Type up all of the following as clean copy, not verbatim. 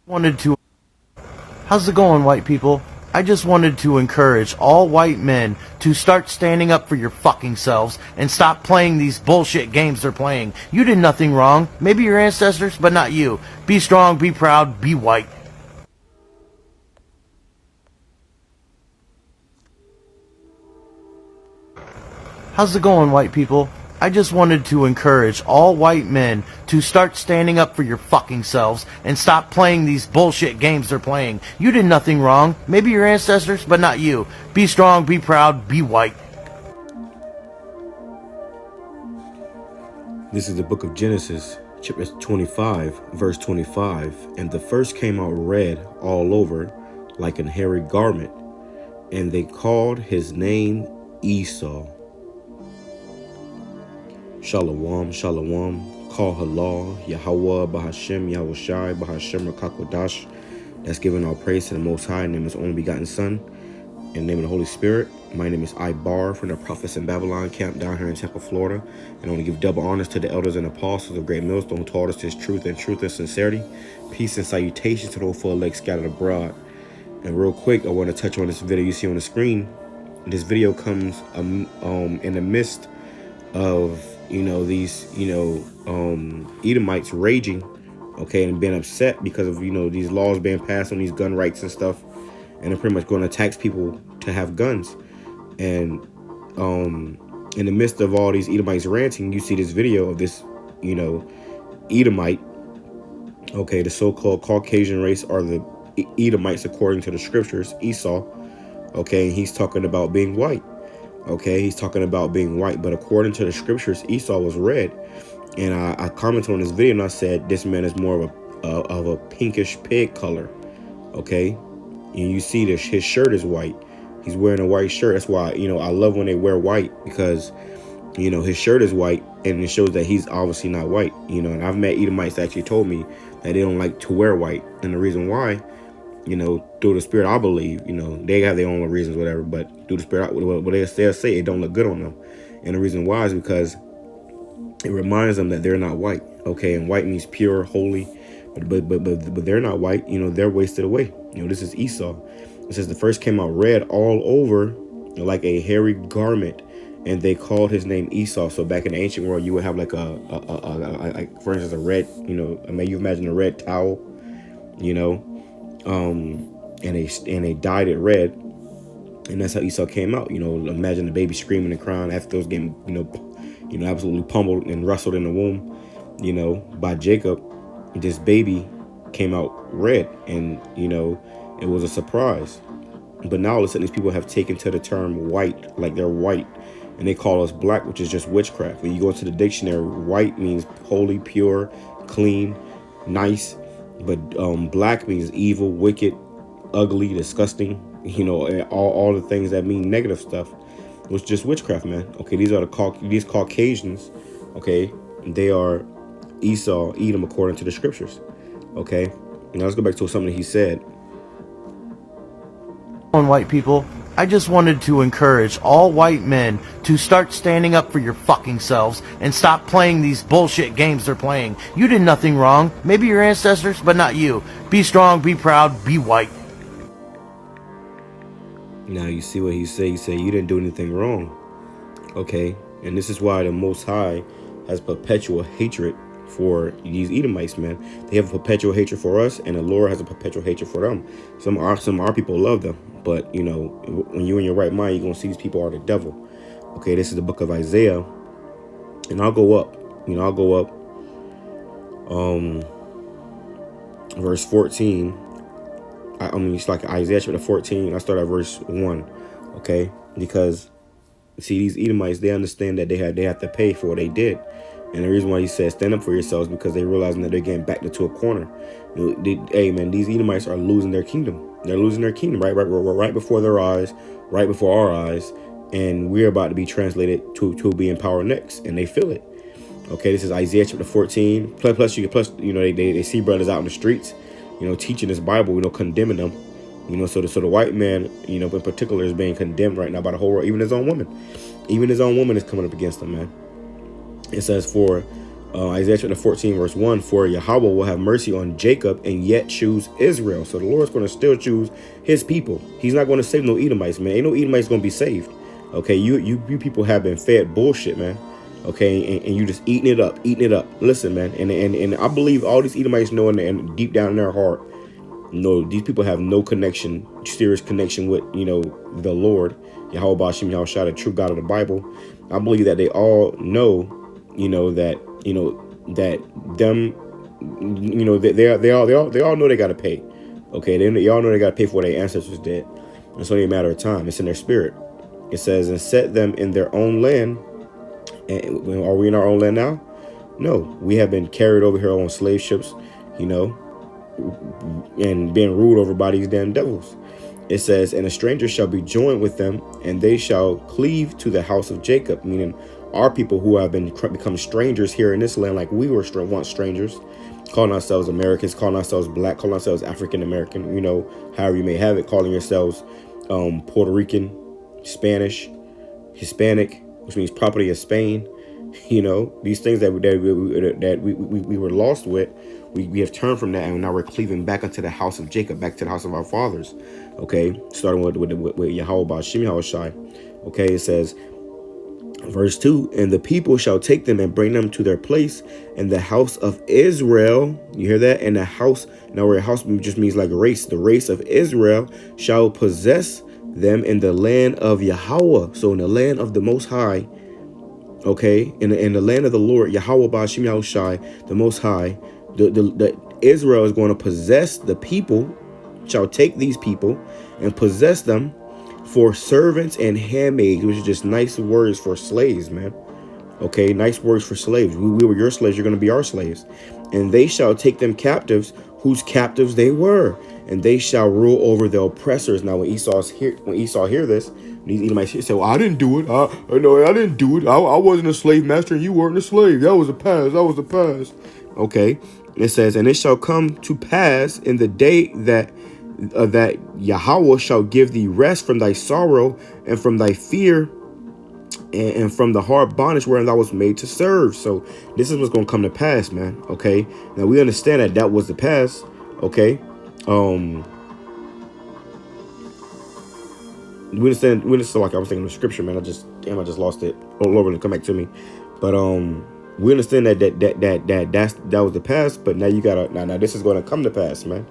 wanted to How's it going, white people? I just wanted to encourage all white men to start standing up for your fucking selves and stop playing these bullshit games they're playing. You did nothing wrong. Maybe your ancestors, but not you. Be strong, be proud, be white. How's it going, white people? I just wanted to encourage all white men to start standing up for your fucking selves and stop playing these bullshit games they're playing. You did nothing wrong. Maybe your ancestors, but not you. Be strong, be proud, be white. This is the book of Genesis, chapter 25, verse 25. And the first came out red all over, like an hairy garment, and they called his name Esau. Shalom, shalom, call halal, YAHAWAH, BAHASHAM, YAHWASHI, BAHASHAM, QADASH. That's giving all praise to the Most High, in the name of His only begotten Son, in the name of the Holy Spirit. My name is Ibar from the Prophets in Babylon camp down here in Tampa, Florida. And I want to give double honors to the elders and apostles of Great Millstone who taught us this truth and sincerity. Peace and salutations to those full legs scattered abroad. And real quick, I want to touch on this video you see on the screen. This video comes in the midst of these Edomites raging, okay, and being upset because of these laws being passed on these gun rights and stuff, and they're pretty much going to tax people to have guns. And in the midst of all these Edomites ranting, you see this video of this Edomite, okay, the so-called Caucasian race are the Edomites according to the scriptures, Esau, okay, and he's talking about being white. Okay, he's talking about being white, but according to the scriptures, Esau was red. And I commented on this video and I said this man is more of a pinkish pig color. Okay, and you see this, his shirt is white. He's wearing a white shirt. That's why I love when they wear white, because his shirt is white and it shows that he's obviously not white. And I've met Edomites that actually told me that they don't like to wear white, and the reason why, through the spirit, I believe, they have their own reasons, whatever, but through the spirit, what they'll say, it don't look good on them. And the reason why is because it reminds them that they're not white, okay? And white means pure, holy, but they're not white, they're wasted away. This is Esau. It says the first came out red all over, like a hairy garment, and they called his name Esau. So back in the ancient world, you would have like like for instance, a red, I mean, you imagine a red towel, and they dyed it red, and that's how Esau came out. Imagine the baby screaming and crying after those getting absolutely pummeled and wrestled in the womb by Jacob. This baby came out red, and it was a surprise. But now all of a sudden these people have taken to the term white, like they're white, and they call us black, which is just witchcraft. When you go into the dictionary, white means holy, pure, clean, nice. But black means evil, wicked, ugly, disgusting, and all the things that mean negative stuff. It was just witchcraft, man. Okay, these are these Caucasians, okay? They are Esau, Edom, according to the scriptures, okay? Now let's go back to something he said. White people, I just wanted to encourage all white men to start standing up for your fucking selves and stop playing these bullshit games they're playing. You did nothing wrong. Maybe your ancestors, but not you. Be strong, be proud, be white. Now you see what he said. He said you didn't do anything wrong. Okay, and this is why the Most High has perpetual hatred for these Edomites, man. They have a perpetual hatred for us, and the Lord has a perpetual hatred for them. Some of our people love them, but when you're in your right mind, you're gonna see these people are the devil. Okay, this is the book of Isaiah, and I'll go up. Verse 14. I mean, it's like Isaiah chapter 14. I start at verse 1. Okay, because see, these Edomites, they understand that they have to pay for what they did. And the reason why he says stand up for yourselves, because they realizing that they're getting backed into a corner. Hey man, these Edomites are losing their kingdom. They're losing their kingdom right before their eyes, right before our eyes, and we're about to be translated to be in power next, and they feel it. Okay, this is Isaiah chapter 14. Plus they see brothers out in the streets, teaching this Bible, condemning them, so the white man, in particular, is being condemned right now by the whole world. Even his own woman is coming up against them, man. It says, for Isaiah chapter 14 verse 1, for Yahweh will have mercy on Jacob and yet choose Israel. So the Lord's going to still choose his people. He's not going to save no Edomites, man. Ain't no Edomites going to be saved. Okay, you people have been fed bullshit, man. Okay, and you just eating it up. Listen, man, and I believe all these Edomites know and deep down in their heart, no, these people have no connection, serious connection with, the Lord, Yahweh BAHASHAM, Yahawashi, the true God of the Bible. I believe that they all know, that them, they all know they got to pay. Okay, they all know they got to pay for what their ancestors did. It's only a matter of time. It's in their spirit. It says, and set them in their own land. And are we in our own land now? No, we have been carried over here on slave ships, and being ruled over by these damn devils. It says, and a stranger shall be joined with them, and they shall cleave to the house of Jacob, meaning our people who have become strangers here in this land, like we were once strangers, calling ourselves Americans, calling ourselves black, calling ourselves African American, however you may have it, calling yourselves Puerto Rican, Spanish, Hispanic, which means property of Spain. These things that we were lost with, we have turned from that, and now we're cleaving back unto the house of Jacob, back to the house of our fathers. Okay, starting with Yahweh BAHASHAM, Yahawashi. Okay, it says, verse 2, and the people shall take them and bring them to their place in the house of Israel. You hear that? And the house, now where a house just means like a race. The race of Israel shall possess them in the land of Yahweh. So in the land of the Most High. Okay, in the land of the Lord, Yahweh BAHASHAM, Yahawashi, the Most High, the Israel is going to possess the people, shall take these people and possess them for servants and handmaids, which is just nice words for slaves, man. Okay, nice words for slaves. We were your slaves, you're going to be our slaves. And they shall take them captives, whose captives they were, and they shall rule over the oppressors. Now, when Esau hear this, these Edomites say, well, I didn't do it. I didn't do it. I wasn't a slave master, and you weren't a slave. That was the past. Okay, it says, and it shall come to pass in the day that Yahweh shall give thee rest from thy sorrow and from thy fear and from the hard bondage wherein thou was made to serve. So this is what's going to come to pass, man. Okay, now we understand that was the past. Okay, we understand like I was thinking of scripture, man. I just lost it. Oh, Lord, will come back to me. But we understand that was the past, but now you gotta now this is going to come to pass, man.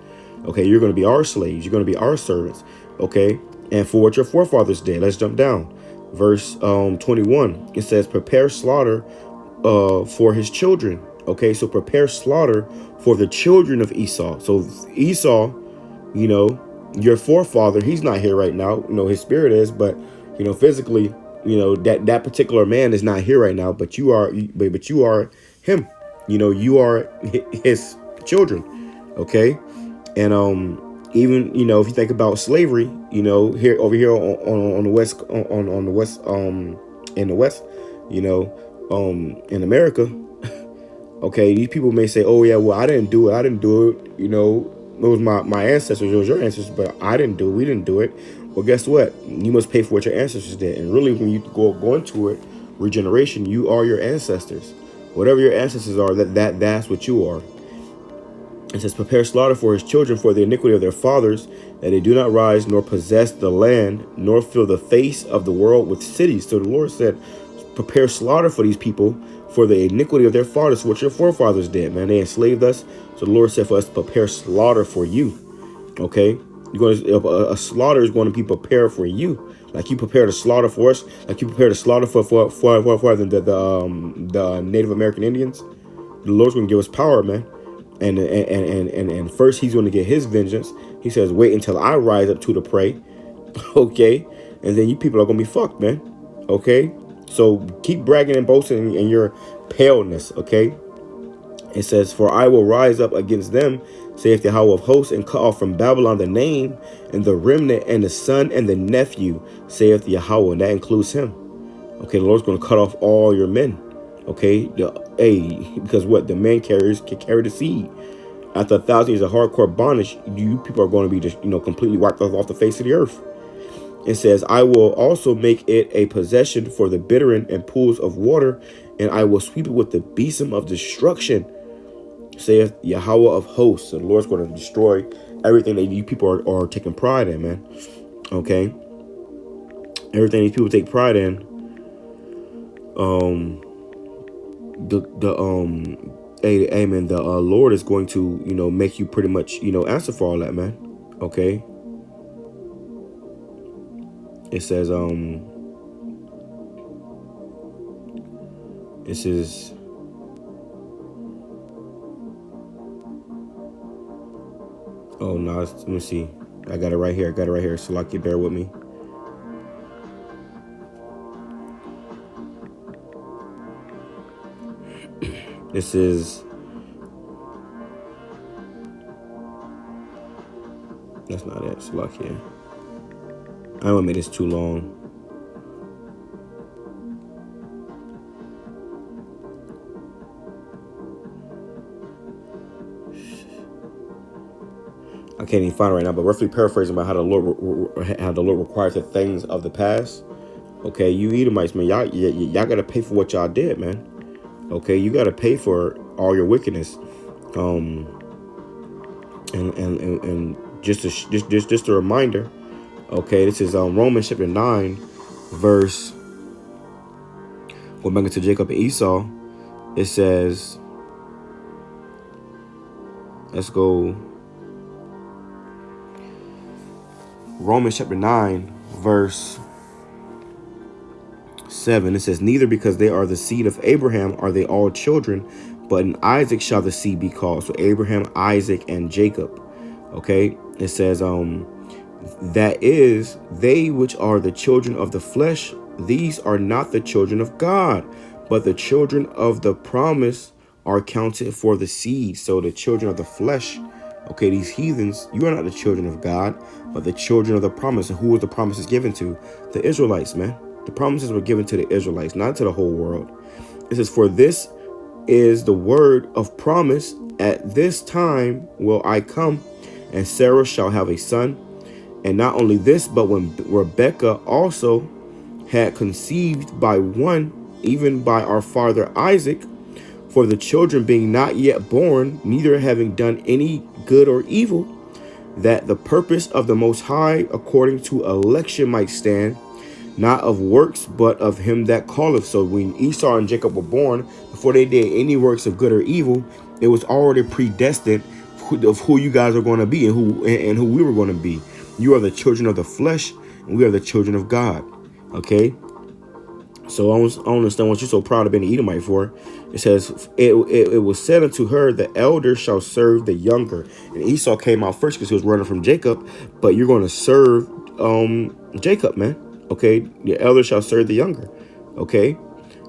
Okay, you're going to be our slaves. You're going to be our servants. Okay, and for what your forefathers did. Let's jump down. Verse 21. It says, prepare slaughter for his children. Okay, so prepare slaughter for the children of Esau. So Esau, your forefather, he's not here right now. His spirit is, but physically, that particular man is not here right now. But you are him. You are his children. Okay. And even if you think about slavery, here over here on the west in the west, in America, okay, these people may say, oh yeah, well I didn't do it, it was my ancestors, it was your ancestors, but I didn't do it, we didn't do it. Well, guess what? You must pay for what your ancestors did. And really, when you go into it, regeneration, you are your ancestors. Whatever your ancestors are, that's what you are. It says, prepare slaughter for his children for the iniquity of their fathers, that they do not rise nor possess the land, nor fill the face of the world with cities. So the Lord said, prepare slaughter for these people for the iniquity of their fathers, what your forefathers did, man. They enslaved us. So the Lord said for us to prepare slaughter for you. Okay, a slaughter is going to be prepared for you, like you prepared a slaughter for us, like you prepared a slaughter for the Native American Indians. The Lord's going to give us power, man. And first he's going to get his vengeance. He says, wait until I rise up to the prey. Okay. And then you people are going to be fucked, man. Okay. So keep bragging and boasting in your paleness. Okay. It says, for I will rise up against them, saith the Yahweh of hosts, and cut off from Babylon the name and the remnant and the son and the nephew, saith the Yahweh. And that includes him. Okay. The Lord's going to cut off all your men. Okay, because what the man carriers can carry the seed. After 1,000 years of hardcore bondage, you people are going to be just completely wiped off the face of the earth. It says, I will also make it a possession for the bittern and pools of water, and I will sweep it with the besom of destruction, saith Yahweh of hosts. So the Lord's going to destroy everything that you people are taking pride in, man. Okay, everything these people take pride in. Amen. The Lord is going to, make you pretty much, answer for all that, man. Okay. It says, this is, oh no, let me see. I got it right here. So like, you bear with me. This is, that's not it. So like, yeah. I don't want to make this too long. I can't even find it right now, but roughly paraphrasing about how the Lord requires the things of the past. Okay, you Edomites, man, y'all gotta pay for what y'all did, man. Okay, you gotta pay for all your wickedness. And just a reminder. Okay, this is Romans chapter 9, verse. Going back into Jacob and Esau, it says, let's go. Romans chapter 9, verse 7. It says, neither because they are the seed of Abraham are they all children, but in Isaac shall the seed be called. So Abraham, Isaac, and Jacob. Okay, it says, that is, they which are the children of the flesh, these are not the children of God, but the children of the promise are counted for the seed. So the children of the flesh, okay, these heathens, you are not the children of God, but the children of the promise. And who was the promises given to? The Israelites, man. The promises were given to the Israelites, not to the whole world. It says, for this is the word of promise. At this time will I come, and Sarah shall have a son. And not only this, but when Rebekah also had conceived by one, even by our father Isaac, for the children being not yet born, neither having done any good or evil, that the purpose of the Most High according to election might stand, not of works, but of him that calleth. So when Esau and Jacob were born, before they did any works of good or evil, it was already predestined of who you guys are going to be and who we were going to be. You are the children of the flesh, and we are the children of God. Okay. So I don't understand what you're so proud of being an Edomite for. It says, it was said unto her, the elder shall serve the younger. And Esau came out first because he was running from Jacob, but you're going to serve Jacob, man. Okay, the elder shall serve the younger. Okay,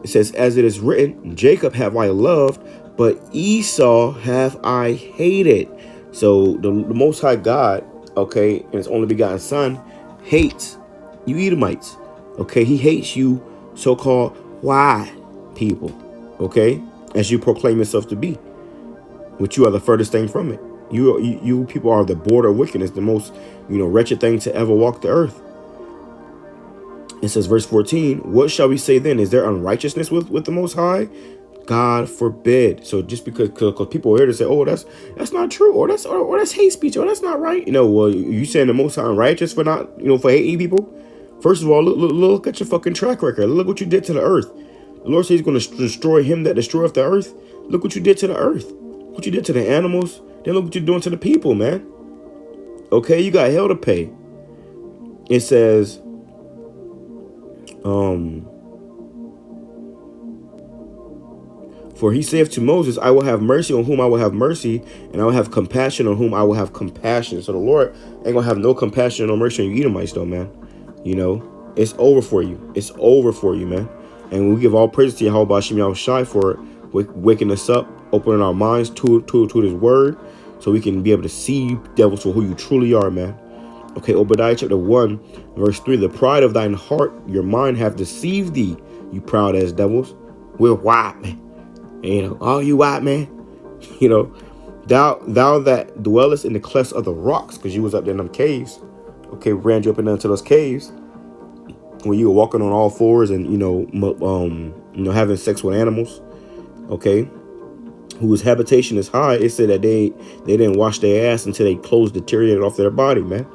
it says, as it is written, Jacob have I loved, but Esau have I hated. So the Most High God, okay, and his only begotten son, hates you Edomites. Okay, he hates you so-called white people. Okay, as you proclaim yourself to be, which you are the furthest thing from it. You people are the border of wickedness, the most wretched thing to ever walk the earth. It says, verse 14, what shall we say then? Is there unrighteousness with the Most High? God forbid. So just because people are here to say, oh, that's not true, or that's hate speech, or that's not right. Well, you saying the Most High unrighteous for not, for hating people? First of all, look at your fucking track record. Look what you did to the earth. The Lord says he's going to destroy him that destroyeth the earth. Look what you did to the earth. What you did to the animals. Then look what you're doing to the people, man. Okay, you got hell to pay. It says, for he saith to Moses, I will have mercy on whom I will have mercy, and I will have compassion on whom I will have compassion. So the Lord ain't going to have no compassion or mercy on you Edomites, though, man. It's over for you. It's over for you, man. And we give all praise to YAHAWASHI for waking us up, opening our minds to his word, so we can be able to see devils for who you truly are, man. Okay, Obadiah chapter 1, verse 3, the pride of thine heart, your mind hath deceived thee, you proud ass devils. We're white, man. All you white, man. Thou that dwellest in the clefts of the rocks, because you was up there in them caves. Okay, ran you up and down to those caves when you were walking on all fours and having sex with animals, okay, whose habitation is high. It said that they didn't wash their ass until they clothes deteriorated off their body, man.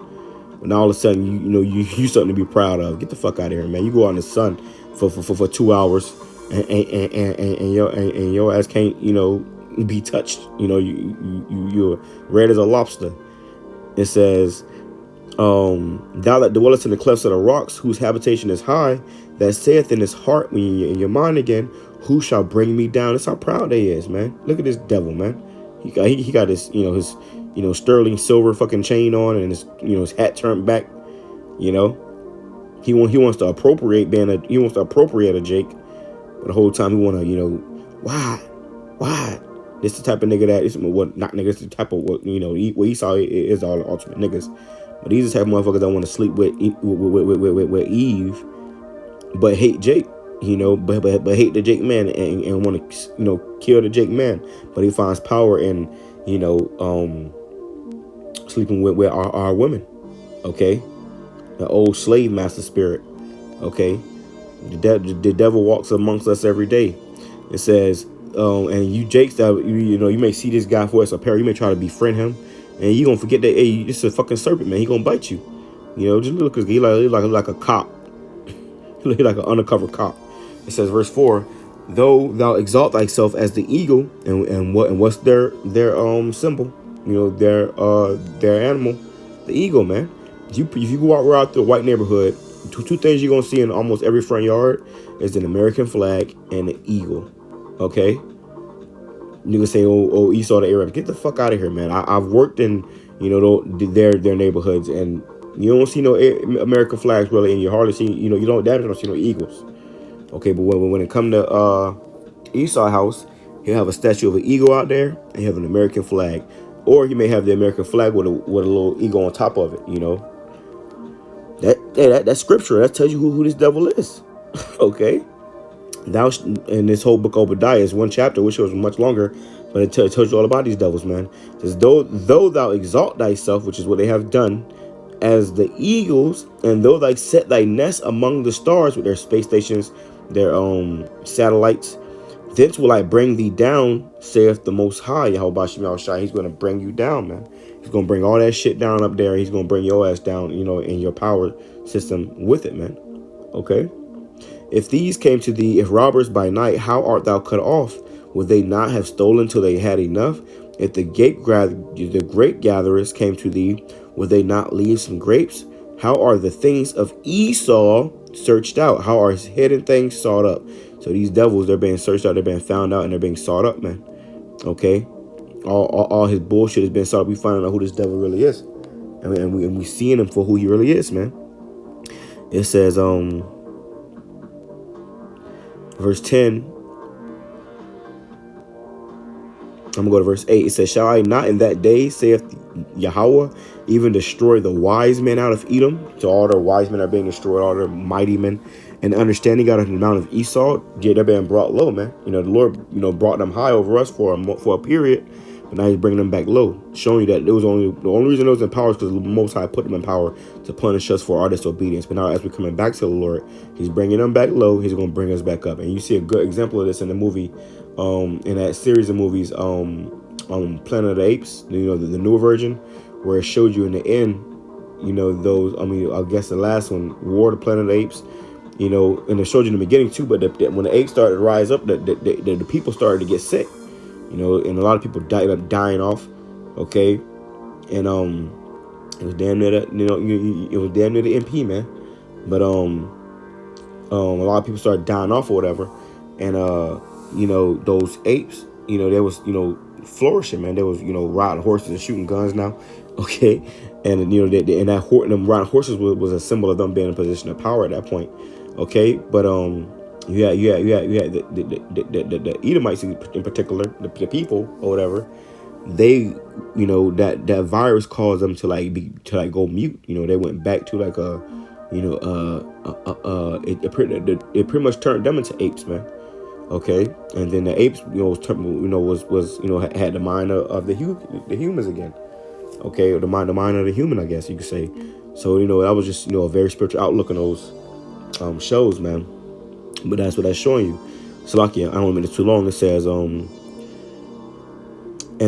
And all of a sudden, you something to be proud of. Get the fuck out of here, man. You go out in the sun for 2 hours, and your ass can't, be touched. You're red as a lobster. It says, thou that dwellest in the clefts of the rocks, whose habitation is high, that saith in his heart, when you're in your mind again, who shall bring me down? That's how proud they is, man. Look at this devil, man. He got his, his, sterling silver fucking chain on, and his, his hat turned back. He wants to appropriate a Jake, but the whole time he want to, why? This the type of nigga that is what not niggas. The type of what Esau is all the ultimate niggas, but these are the type of motherfuckers that want to sleep with Eve, but hate Jake. But hate the Jake man and want to kill the Jake man, but he finds power in sleeping with our women. Okay, the old slave master spirit. Okay, the devil walks amongst us every day. It says, and you Jakes that you may see this guy for as a pair. You may try to befriend him, and you gonna forget that hey, this is a fucking serpent, man. He gonna bite you. Just look, cause he like a cop. He like an undercover cop. It says, verse 4, though thou exalt thyself as the eagle, and what's their symbol? Their animal, the eagle, man. If you go out the white neighborhood, two things you're gonna see in almost every front yard is an American flag and an eagle. Okay, niggas say, oh, Esau the Arab. Get the fuck out of here, man. I've worked in their neighborhoods, and you don't see no American flags really, and you hardly see you don't see no eagles. Okay, but when it come to Esau house, he'll have a statue of an eagle out there, and he'll have an American flag, or he may have the American flag with a little eagle on top of it. That's scripture. That tells you who this devil is. Okay, in this whole book of Obadiah is one chapter, which was much longer, but it tells you all about these devils, man. It says, though thou exalt thyself, which is what they have done, as the eagles, and though thou set thy nest among the stars with their space stations, their satellites, thence will I bring thee down, saith the Most High, YAHAWASHI. He's going to bring you down, man. He's going to bring all that shit down up there. He's going to bring your ass down, in your power system with it, man. Okay? If these came to thee, if robbers by night, how art thou cut off? Would they not have stolen till they had enough? If the grape gatherers came to thee, would they not leave some grapes? How are the things of Esau searched out? How are his hidden things sought up? So these devils, they're being searched out, they're being found out, and they're being sought up, man. Okay? All his bullshit has been sought up. We finding out who this devil really is. And we seeing him for who he really is, man. It says, verse 10, I'm going to go to verse 8. It says, shall I not in that day, saith Yahweh, even destroy the wise men out of Edom? So all their wise men are being destroyed, all their mighty men. And the understanding out of the mount of Esau, they're being brought low, man. The Lord, brought them high over us for a period, but now he's bringing them back low, showing you that the only reason it was in power is because the Most High put them in power to punish us for our disobedience. But now as we're coming back to the Lord, he's bringing them back low. He's going to bring us back up. And you see a good example of this in the movie, in that series of movies, Planet of the Apes, the newer version, where it showed you in the end, I guess the last one, War of the Planet of the Apes, and it showed you in the beginning too, but when the apes started to rise up, the people started to get sick, and a lot of people ended up dying off. Okay, and it was damn near it was damn near the MP, man. But a lot of people started dying off or whatever, and those apes, they was flourishing, man. They was riding horses and shooting guns now. Okay, and them riding horses was a symbol of them being in a position of power at that point. Okay, but you had the Edomites in particular, the people or whatever. They, that virus caused them to go mute. They went back to it pretty much turned them into apes, man. Okay, and then the apes, had the mind of the humans again. Okay, or the mind of the human, I guess you could say. So that was just a very spiritual outlook on those shows, man. But that's what that's showing you. Salakia, I don't want to make it too long. It says, and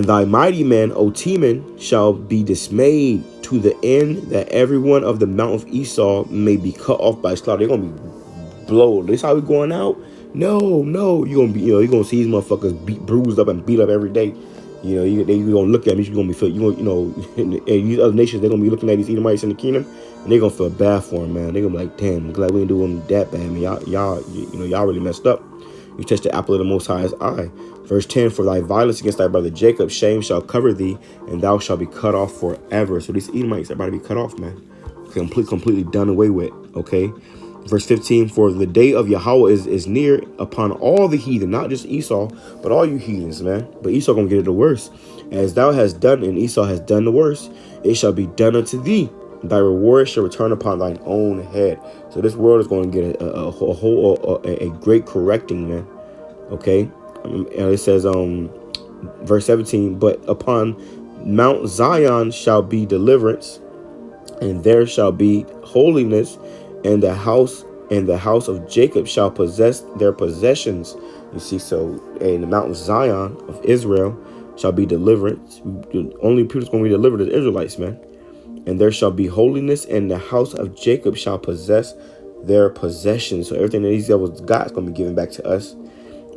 thy mighty men, O Teman, shall be dismayed to the end that every one of the mount of Esau may be cut off by slaughter. They're gonna be blown. This how we going out? No, you're gonna be, you're gonna see these motherfuckers bruised up and beat up every day. You gonna look at me. You're gonna be feel, and these other nations, they're gonna be looking at these Edomites in the kingdom, and they're gonna feel bad for them, man. They're gonna be like, damn, I'm glad we didn't do them that bad, man. Y'all really messed up. You touched the apple of the Most High's eye. Verse 10, for thy violence against thy brother Jacob, shame shall cover thee, and thou shalt be cut off forever. So these Edomites are about to be cut off, man. Completely done away with, okay? Verse 15, for the day of Yahweh is near upon all the heathen, not just Esau, but all you heathens, man. But Esau gonna get it the worst. As thou hast done, and Esau has done the worst, it shall be done unto thee. Thy reward shall return upon thine own head. So this world is going to get a great correcting, man. Okay, and it says, verse 17, but upon Mount Zion shall be deliverance, and there shall be holiness, and the house of Jacob shall possess their possessions. You see, so in the Mount Zion of Israel shall be deliverance. The only people that's going to be delivered is Israelites, man. And there shall be holiness, and the house of Jacob shall possess their possessions. So everything that these devils got is going to be given back to us.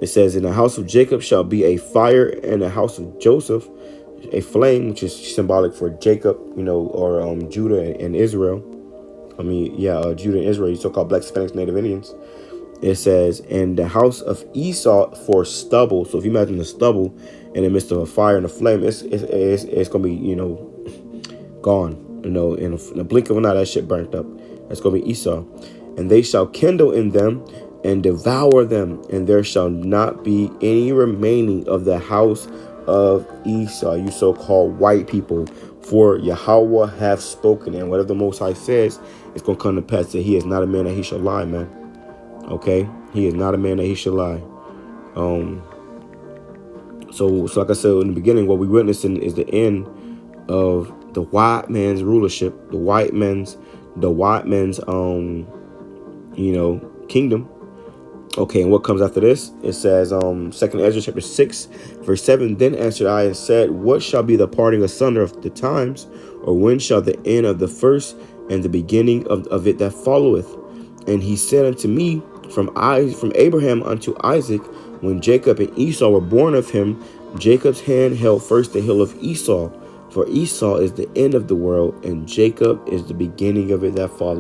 It says, in the house of Jacob shall be a fire, and the house of Joseph a flame, which is symbolic for Jacob, or Judah and Israel. Judah and Israel, so-called Black, Hispanics, Native Indians. It says, and the house of Esau for stubble. So if you imagine the stubble in the midst of a fire and a flame, it's going to be, gone. In a blink of an eye, that shit burnt up. That's going to be Esau. And they shall kindle in them and devour them, and there shall not be any remaining of the house of Esau, you so-called white people, for Yahweh hath spoken. And whatever the Most High says, it's going to come to pass. That he is not a man that he shall lie, man. Okay? He is not a man that he shall lie. So like I said in the beginning, what we witnessing is the end of the white man's rulership, the white man's kingdom. Okay, and what comes after this? It says, 2nd Ezra chapter 6, verse 7, then answered I and said, what shall be the parting asunder of the times, or when shall the end of the first and the beginning of it that followeth? And he said unto me, from Abraham unto Isaac, when Jacob and Esau were born of him, Jacob's hand held first the hill of Esau, for Esau is the end of the world, and Jacob is the beginning of it that followeth.